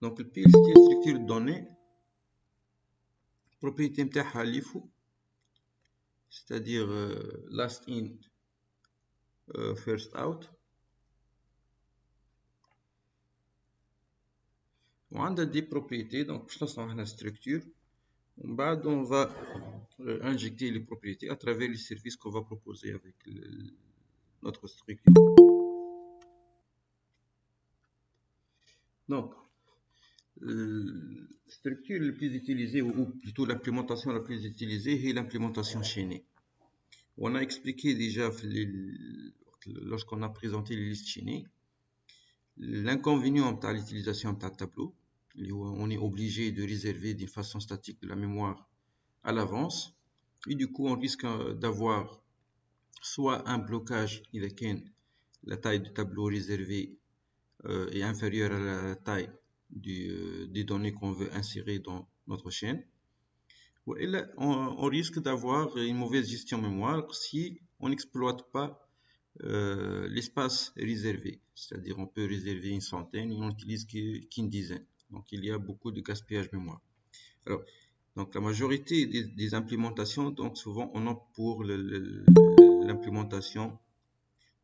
Donc le pile c'est une structure de données. Propriété نتاعها اللي فوق, c'est-à-dire last in first out. On a des propriétés, donc je lance une structure. On va injecter les propriétés à travers les services qu'on va proposer avec notre structure. Donc, la structure la plus utilisée, ou plutôt l'implémentation la plus utilisée, est l'implémentation chaînée. On a expliqué déjà lorsqu'on a présenté les listes chaînées l'inconvénient de l'utilisation d'un tableau. On est obligé de réserver d'une façon statique de la mémoire à l'avance, et du coup on risque d'avoir soit un blocage avec la taille du tableau réservé est inférieure à la taille des données qu'on veut insérer dans notre chaîne, ou on risque d'avoir une mauvaise gestion mémoire si on n'exploite pas l'espace réservé, c'est-à-dire on peut réserver une centaine et on n'utilise qu'une dizaine. Donc il y a beaucoup de gaspillage mémoire. Alors, donc la majorité des implémentations, donc souvent on opte pour l'implémentation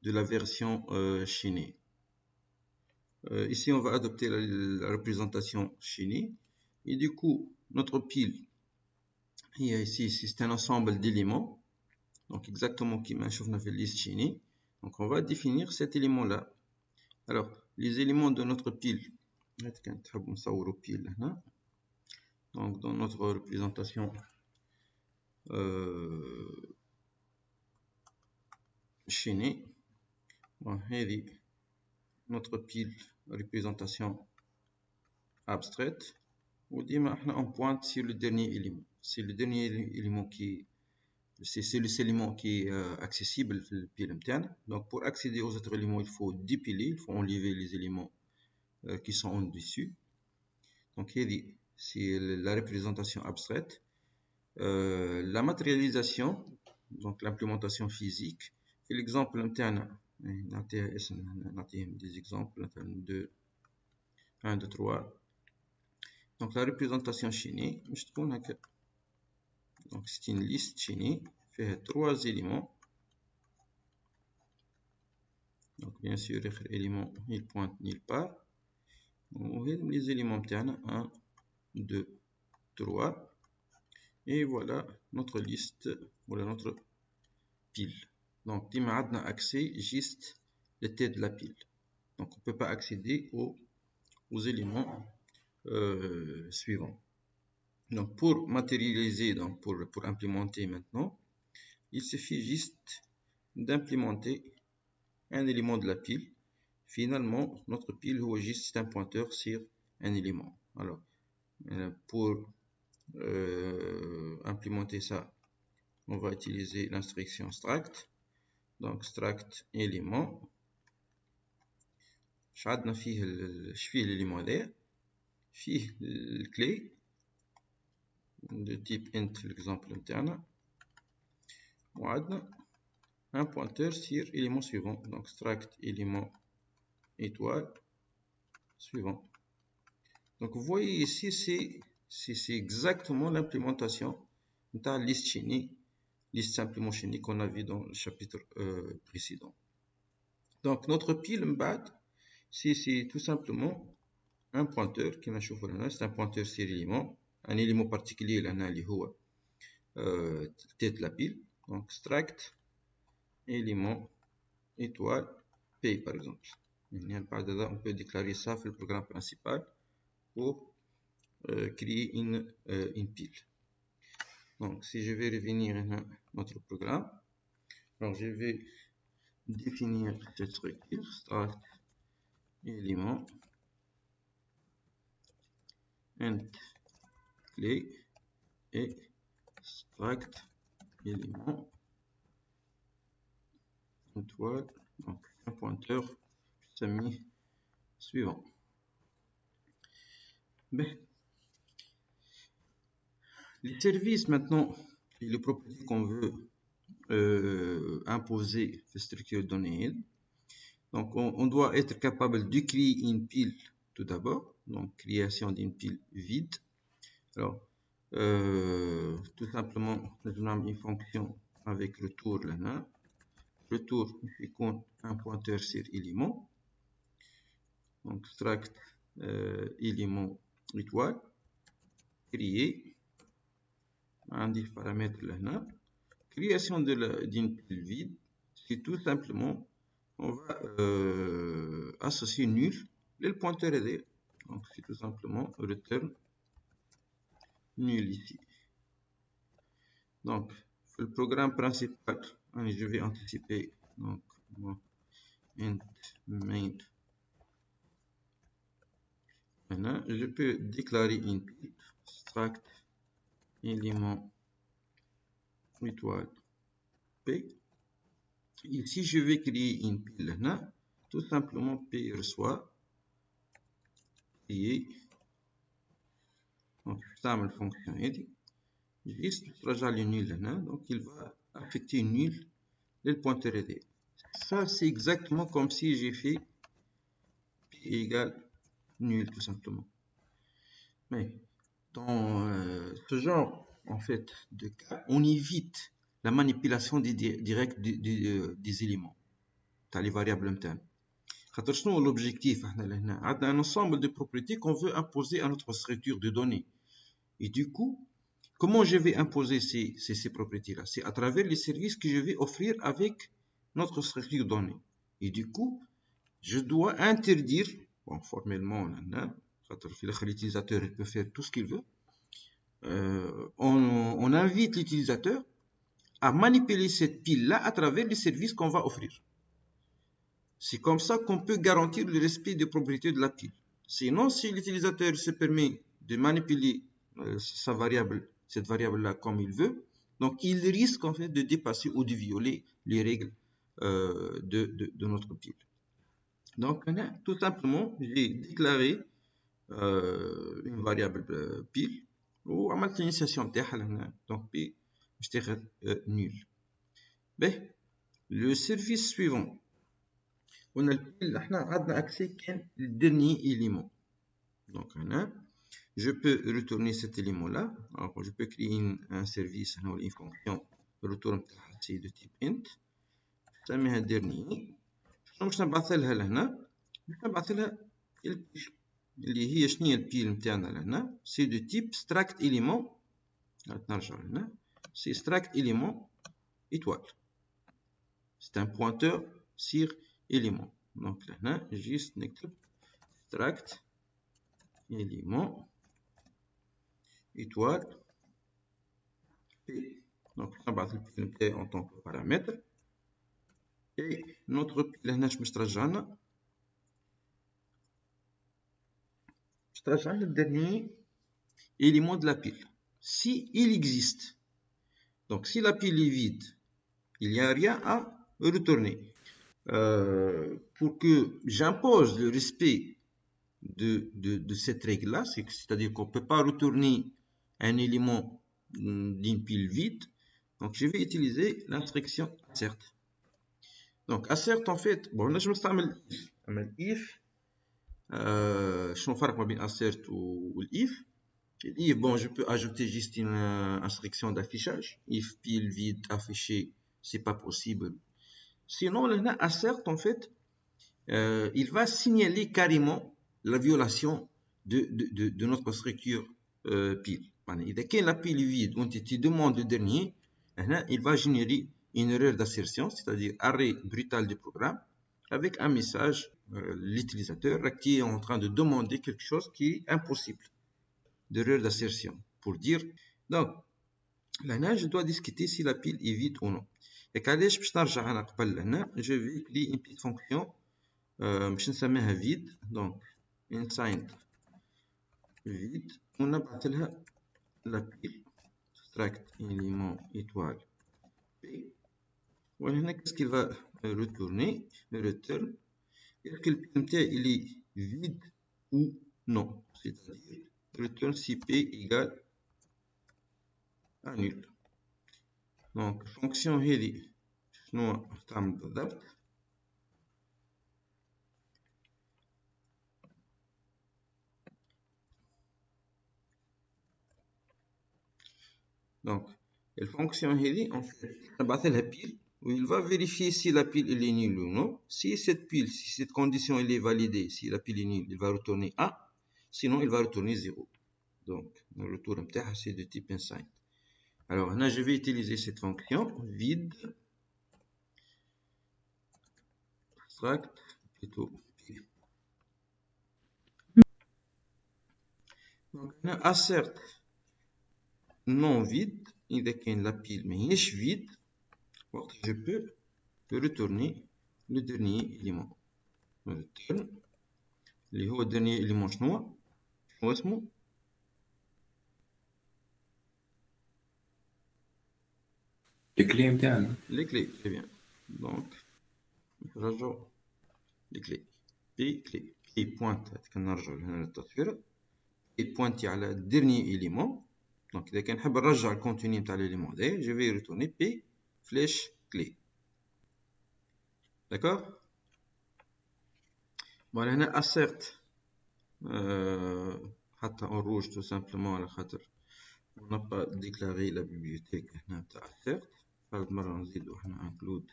de la version chaînée. Ici on va adopter la représentation chaînée, et du coup notre pile ici c'est un ensemble d'éléments, donc exactement comme on a fait liste chaînée. Donc on va définir cet élément là. Alors les éléments de notre pile, donc dans notre représentation chaînée, bon, notre pile représentation abstraite, ou on pointe sur le dernier élément. C'est le dernier élément qui c'est l'élément qui est accessible dans le pile interne. Donc pour accéder aux autres éléments, il faut dépiler, il faut enlever les éléments qui sont en dessus. Donc c'est la représentation abstraite. La matérialisation, donc l'implémentation physique. Et l'exemple interne, des exemples, 1, 2, 3. Donc la représentation chaînée, donc c'est une liste chaînée, fait 3 éléments. Donc bien sûr, l'élément il pointe nulle part. Les éléments internes 1, 2, 3. Et voilà notre liste, voilà notre pile. Donc on a accès juste la tête de la pile. Donc on ne peut pas accéder aux éléments suivants. Donc pour matérialiser, donc pour implémenter maintenant, il suffit juste d'implémenter un élément de la pile. Finalement, notre pile est juste un pointeur sur un élément. Alors pour implémenter ça, on va utiliser l'instruction struct. Donc struct élément. شعدنا فيه l'élément هذا فيه الكلي de type int l'exemple interne, وعندنا un pointeur sur élément suivant, donc struct élément étoile suivant. Donc vous voyez ici c'est exactement l'implémentation de la liste chaînée, liste simplement chaînée qu'on a vu dans le chapitre précédent. Donc notre pile mbad c'est tout simplement un pointeur qui m'a chauffé là, c'est un pointeur sur élément, un élément particulier là اللي هو tête de la pile. Donc struct élément étoile P par exemple. On peut déclarer ça dans le programme principal pour créer une pile. Donc si je vais revenir à notre programme, alors je vais définir cette structure struct élément int clé et struct élément étoile, donc un pointeur semi suivant. Ben, les services maintenant et les propriétés qu'on veut imposer la structure de données. Donc on doit être capable de créer une pile tout d'abord, donc création d'une pile vide. Alors, tout simplement, je nomme une fonction avec retour là. Retour يكون un pointeur sur élément. Donc, struct élément étoile, créer, un des paramètres là. Création d'une pile vide, c'est tout simplement, on va associer nul le pointeur aidé. Donc, c'est tout simplement return nul ici. Donc, le programme principal, je vais anticiper. Donc, int main. Maintenant, je peux déclarer une pile struct élément étoile P. Ici, je vais créer une pile là. Tout simplement, P reçoit créer. Donc, je vais la fonction ici. Juste rajoute le nul là. Donc, il va affecter nul le pointeur aidé. Ça, c'est exactement comme si j'ai fait P égale nul, tout simplement. Mais dans ce genre en fait de cas, on évite la manipulation directe des éléments, les variables internes. L'objectif, on a un ensemble de propriétés qu'on veut imposer à notre structure de données. Et du coup, comment je vais imposer ces propriétés-là? C'est à travers les services que je vais offrir avec notre structure de données. Et du coup, je dois interdire, bon, formellement, l'utilisateur peut faire tout ce qu'il veut. On invite l'utilisateur à manipuler cette pile-là à travers les services qu'on va offrir. C'est comme ça qu'on peut garantir le respect des propriétés de la pile. Sinon, si l'utilisateur se permet de manipuler cette variable-là comme il veut, donc il risque en fait de dépasser ou de violer les règles de notre pile. Donc, tout simplement, j'ai déclaré une variable pile ou عملت l'initiation تاعها لهنا donc P اشتغل nul. Le service suivant, on a le pile احنا عندنا accès كان le dernier élément. Donc je peux retourner cet élément là. Alors je peux créer un service une fonction retourne c'est de type int نسميها dernier. شنو باش نبعث لها لهنا؟ باش نبعث لها البيل اللي هي شنو هي البيل نتاعنا لهنا سي دو تيب struct élément. نرجع لهنا سي struct élément étoile. C'est un pointeur sur élément. Donc لهنا juste نكتب struct élément étoile P. Donc نبعث البيل نتاعي en tant que paramètre. Et notre pile لهنا باش ترجعنا le dernier élément de la pile, si il existe. Donc, si la pile est vide, il n'y a rien à retourner. Pour que j'impose le respect de cette règle-là, c'est-à-dire qu'on ne peut pas retourner un élément d'une pile vide, donc je vais utiliser l'instruction assert. Donc, assert, en fait, bon, là, je me start if. شنو الفرق ما بين assert و if. if bon je peux ajouter juste une instruction d'affichage if pile vide affiché c'est pas possible. Sinon là assert en fait il va signaler carrément la violation de notre structure pile. إذا كان la pile vide وانت demande le dernier il va générer une erreur d'assertion, c'est-à-dire arrêt brutal du programme avec un message l'utilisateur qui est en train de demander quelque chose qui est impossible, d'erreur d'assertion, pour dire donc là je dois discuter si la pile est vide ou non. Et علاش باش نرجع انا قبل لهنا je vais créer une petite fonction باش نسميها vide. donc inside vide ونبعث لها la pile struct élément étoile P. وهنا qu'est-ce qu'il va retourner? Return est-ce que le pile نتاعي il est vide ou non, c'est-à-dire return si P égale à nul. Donc fonction هذه شنو تعمل بالضبط؟ Donc, la fonction هذه en fait نبعث لها pile où il va vérifier si la pile elle est nulle ou non. Si cette pile, si cette condition elle est validée, si la pile est nulle, il va retourner 1, sinon il va retourner 0. Donc, le retour نتاعها c'est de type unsigned. Alors, là, je vais utiliser cette fonction vide struct plutôt pile. Donc, on a assert non vide, إذا كان la pile ماهيش vide, je peux retourner le dernier élément. Return اللي هو dernier élément شنو اسمه les clés نتاعنا. les clés. Très bien. Donc نرجعوا les clés. P pointe كنرجعوا هنا للتصوير. P pointe على dernier élément. Donc إذا كان نحب نرجع الكونتيني نتاع l'élément هذايا je vais retourner P flèche clé. D'accord. Bon هنا assert حتى en rouge tout simplement على خاطر on n'a pas déclaré la bibliothèque هنا نتاع assert. هاد مرة نزيدو هنا include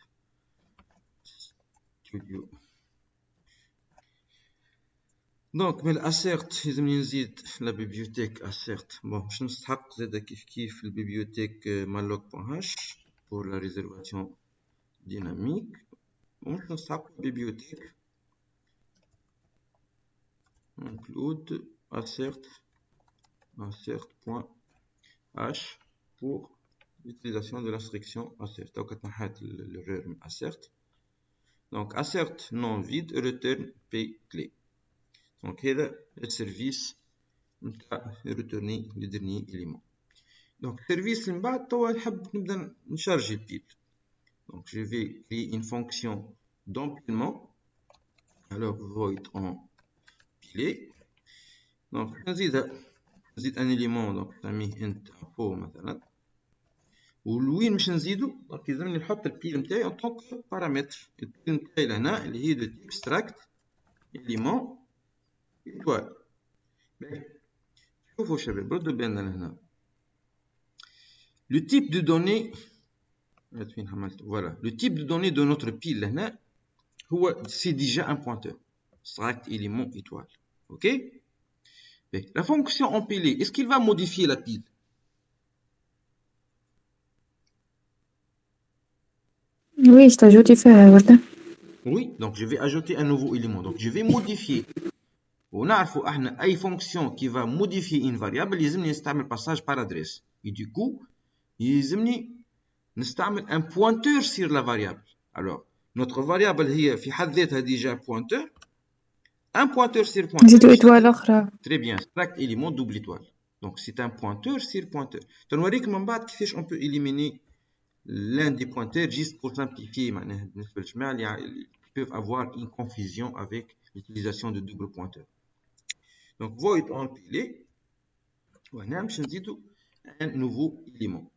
studio. دونك من assert لازمني نزيد لا بيبليوتيك assert. بون باش نستحق زادا كيف البيبليوتيك malloc.h pour la réservation dynamique. ومش نستحق البيبليوتيك include assert.h pour l'utilisation de l'instruction assert. Donc كتنحات l'erreur من assert. Donc assert non vide return p clé. Donc هذا السيرفيس نتاع retourner le dernier élément. Donc service من بعد توا نحب نبدا نشارجي البيل. Donc je vais créer une fonction d'empilement. Alors void empilé. Donc نزيد un élément donc نسميه int info مثلا. ولوين باش نزيدو دونك يلزمني نحط البيل نتاعي en tant que paramètre. البيل نتاعي لهنا اللي هي de type extract élément étoile. شوفوا شباب ردوا بالنا لهنا. Le type de données voilà, le type de données de notre pile لهنا هو c'est déjà un pointeur extract élément étoile. OK. La fonction empilée, est-ce qu'il va modifier la pile? Oui, c'est ajouté فيها ولا؟ Oui, donc je vais ajouter un nouveau élément. Donc je vais modifier. ونعرفوا احنا اي fonction qui va modifier une variable يلزمني نستعمل passage par adresse. Et du coup يلزمني نستعمل un pointeur sur la variable. Alors notre variable هي في حد ذاتها déjà pointeur. Un pointeur sur pointeur. نزيدو étoile أخرى. Très bien, extract élément double étoile. Donc c'est un pointeur sur pointeur. تنوريك من بعد كيفاش on peut éliminer l'un des pointeurs juste pour simplifier معناها بالنسبة للجماعة اللي peuvent avoir une confusion avec l'utilisation de double pointeur. Donc void empilé وهنا باش نزيدو un nouveau élément.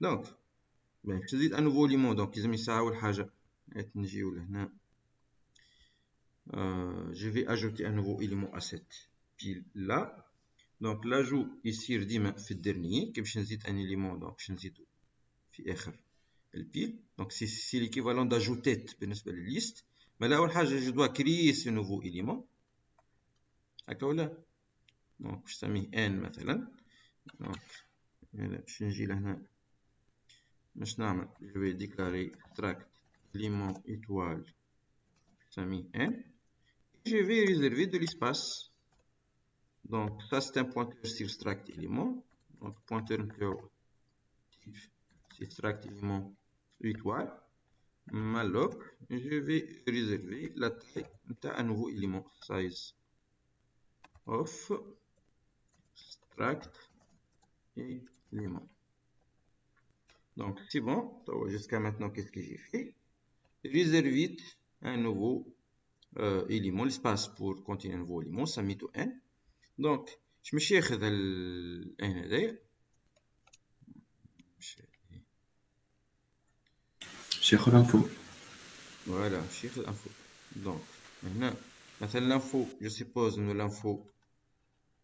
Donc باش نزيد un nouveau élément donc لازم يساوي أول حاجة نجيو لهنا. Je vais ajouter un nouveau élément à cette pile là. Donc l'ajout يصير ديما في الدرنيي كي باش نزيد un élément donc باش نزيدو في آخر البيل. Donc c'est l'équivalent d'ajout tête بالنسبة للليست. Mais là أول حاجة je dois créer ce nouveau élément. هكا ولا؟ Donc باش نسميه n مثلا. Donc باش نجي لهنا باش نعمل je vais déclarer extract élément étoile نسميه n. Je vais réserver de l'espace. Donc ça c'est un pointeur sur extract élément. Donc pointeur type extract élément étoile malloc. Je vais réserver la taille d'un nouveau élément size of extract élément. Donc c'est bon. Jusqu'à maintenant qu'est-ce que j'ai fait? Réserver un nouveau élément, l'espace pour contenir un nouveau élément, ça met au n. Donc, je me cherche dans le n هذايا. شيخ l'info. Voilà, cherche l'info. Donc, maintenant, l'info, je suppose que l'info,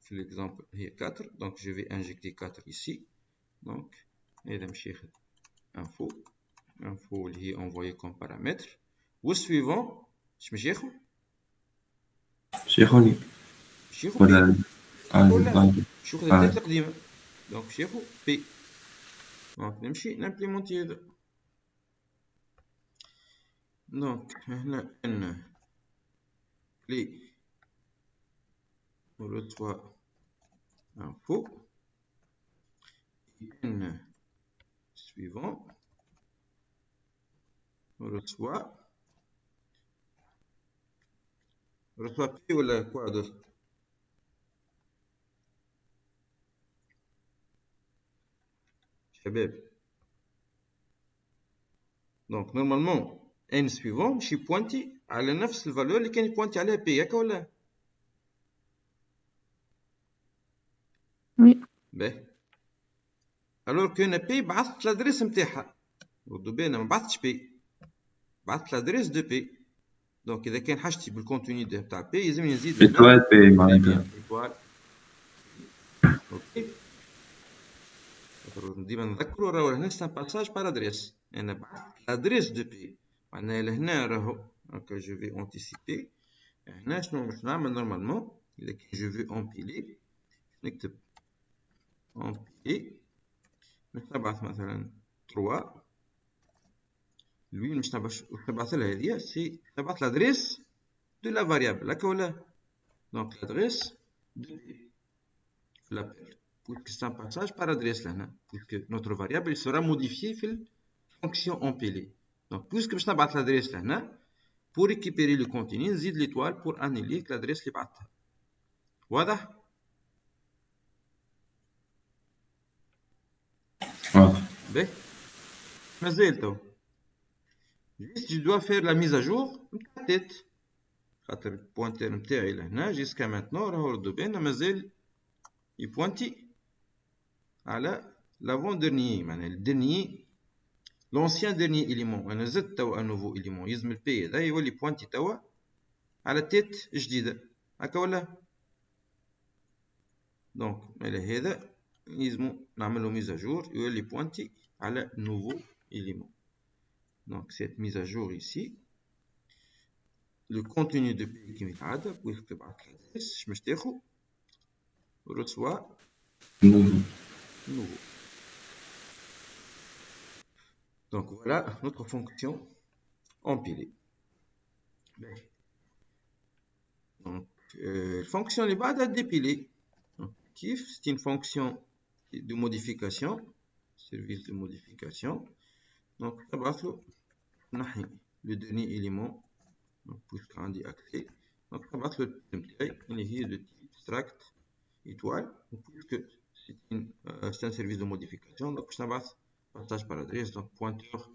في l'exemple, est 4. Donc, je vais injecter 4 ici. دونك هذا مش ياخذ info اللي هي envoyé comme paramètre والسويفون مش ياخذ شيخوني مش ياخذ بي ولا ولا مش ياخذ الداتا القديمة دونك مش ياخذ بي دونك نمشي نامبليمونتي هذا دونك هنا ان لي reçoit info n suivant reçoit P ولا quoi d'autre شباب دونك نورمالمون n suivant مش يبوانتي على نفس الفالور اللي كان يبوانتي عليها بي هكا ولا وي باهي الوغ كو انا بي بعثت الادريس نتاعها ردوا بالنا ما بعثتش بي بعثت الادريس دو بي دونك اذا كان حاجتي بالكونتوني نتاع بي يلزمني نزيد إتوال بي معناتها ايطوال اوكي ديما نذكروا راهو هنا سان باساج بار ادريس انا بعثت الادريس دو بي معناها لهنا راهو هكا جو في انتيسيبي هنا شنو باش نعمل نورمالمون اذا كان جو في امبيلي نكتب امبيلي باش نبعث مثلا 3 lui مش نبعث لها هذه سي نبعث l'adresse de la variable هكا ولا donc l'adresse de l'appel puisque c'est un passage par adresse لهنا puisque notre variable sera modifiée في fonction empilée donc puisque باش نبعث l'adresse لهنا pour récupérer le contenu نزيد l'étoile pour annuler l'adresse اللي بعثتها واضح باهي مازال تو juste je dois faire la mise à jour نتاع tête خاطر البوينتر نتاعي لهنا jusqu'à maintenant راهو ردوا بالنا مازال يبوينتي على l'avant dernier معناها الدرنيي l'ancien dernier élément انا زدت توا ان نوفو élément يلزم البي هذا يولي بوينتي توا على تيت جديده هكا ولا دونك على هذا يلزمو نعملو ميز اجور يولي بوينتي على نوفو élément donc cette mise à jour ici le contenu de P qui m'étعدى puisque بعث l'adresse باش تاخو reçoit nouveau donc voilà notre fonction empilée donc الفونكسيون اللي بعدها dépiler كيف c'est une fonction de modification service de modification donc نبعثلو نحي le dernier élément donc puisque عندي accès donc نبعثلو البي نتاعي اللي هي de type struct étoile puisque c'est un service de modification donc باش نبعث partage par adresse donc pointeur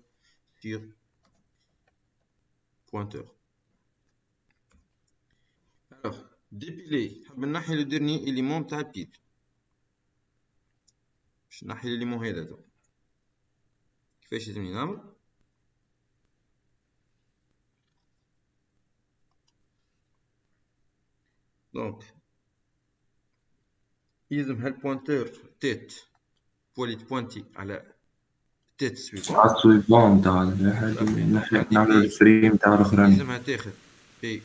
sur pointeur alors dépiler حاب نحي le dernier élément نتاع البيل باش نحي الاليمون هذا كيفاش لازمني نعمل دونك يلزم هالبوينتور تيت بولي تبوينتي على تيت سويفون تاع نعملو الفريم تاع الاخرين يلزمها تاخذ بي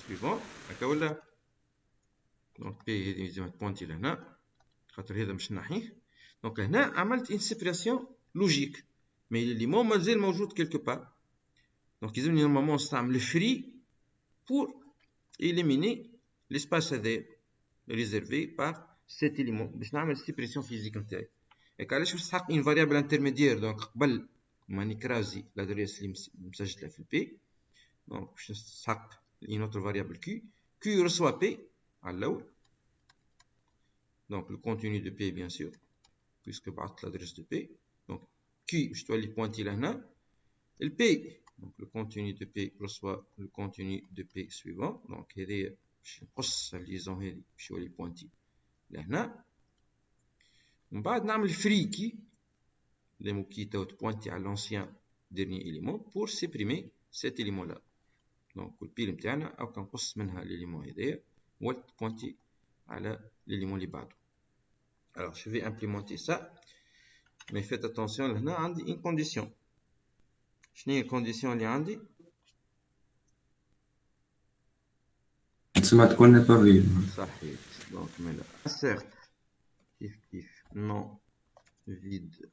سويفون هكا ولا دونك بي هذه يلزمها تبوينتي لهنا خاطر هذا مش نحيه دونك هنا عملت ان سيبراسيون لوجيك مي ليليمون مازال موجود كيلكو بار دونك يلزمني نورمالمون نستعمل فري بور éliminer l'espace هذا réservé par cet élément باش نعمل سيبريسيون فيزيك نتاعي هكا علاش باش نسحق اون فاريابل انترميديير دونك قبل ما نكرازي لادريس اللي مسجله في البي دونك باش نسحق اون اوتر فاريابل كي reçoit بي على الاول دونك لو كونتوني دو بي بيان سور puisque بعثت l'adresse de P donc Q باش تولي بوينتي لهنا ال P donc le contenu de P reçoit le contenu de P suivant donc هذه باش نقص الليزون هذه باش يولي بوينتي لهنا ومن بعد نعمل فري كي les mots qui تاو تبوينتي على l'ancien dernier élément pour supprimer cet élément là donc البيل نتاعنا او كنقص منها l'élément هذايا وتبوينتي على l'élément اللي بعده alors je vais implémenter ça Mais faites attention, là, عندي une condition. شنو هي الcondition اللي عندي؟ تسمى تكون ني با فيد. صحيت. دونك مالا insert كيف non vide.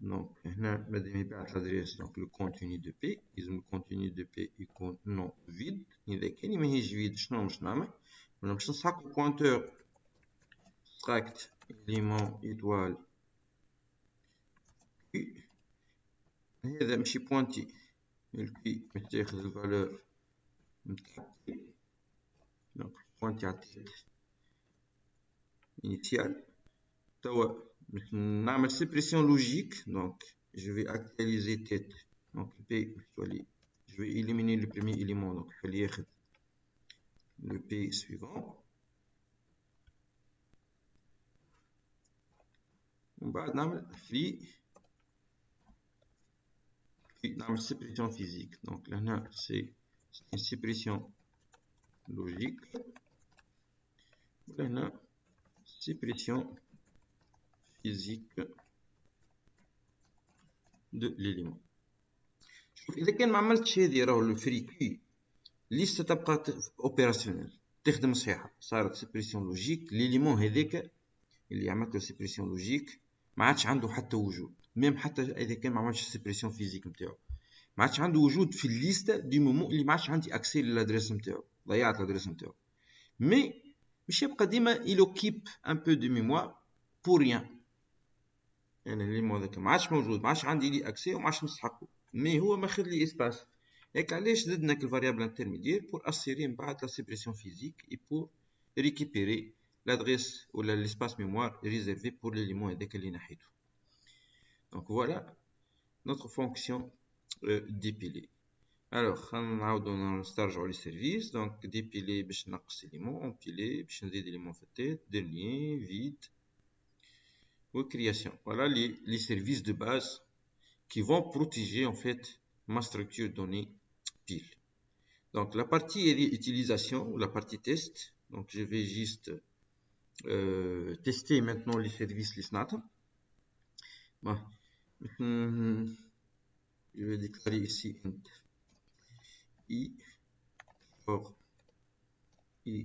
دونك هنا مادام يبعث l'adresse donc le contenu de P يلزم le contenu de P يكون non vide. إذا كان ماهيش فيد شنو باش نعمل؟ باش نسحقو pointeur extract élément étoile Q. هذا ماشي بوانتي الكي متاخذ الفالور نتاع donc pointer à tête initiale. نعمل suppression logique, donc je vais actualiser tête, donc P, je vais éliminer le premier élément, donc le P suivant. On va نعمل نعمل suppression physique, donc là c'est une suppression logique. Là suppression physique de l'élément. إذا كان ما عملتش هذه راهو الفري كي ليست تبقى اوبيراسيونيل تخدم صحيحة. صارت سيبريسيون لوجيك ليليمون هذاك اللي عملت له سيبريسيون لوجيك ما عادش عنده حتى وجود. ميم حتى إذا كان ما عملش سيبريسيون فيزيك نتاعو ما عادش عنده وجود في الليسته دي مومون اللي ما عادش عندي اكسي للادريس نتاعو. ضيعت الادريس نتاعو. مي باش يبقى ديما يلوكيب ان بو دو ميموار بور ريان. يعني الليمون هذاك ما عادش موجود ما عادش عندي لي اكسي وما عادش نسحقو. مي هو ماخذ لي اسباس. هيك علاش زدنا الفاريابل انترميديير بور اسيري من بعد لا سيبريسيون فيزيك اي بور ريكيبيري l'adresse ou l'espace mémoire réservé pour l'élément هذاك اللي نحيته. Donc voilà notre fonction dépiler. Alors نعاودو نسترجعو لي سيرفيس. donc dépiler باش نقص élément, empiler باش نزيد élément في التيت, dernier, vide ou création. Voilà les services de base qui vont protéger en fait ma structure donnée pile. Donc la partie utilisation ou la partie test, donc je vais juste tester maintenant les services ListNat. Bon. Je vais déclarer ici int i for i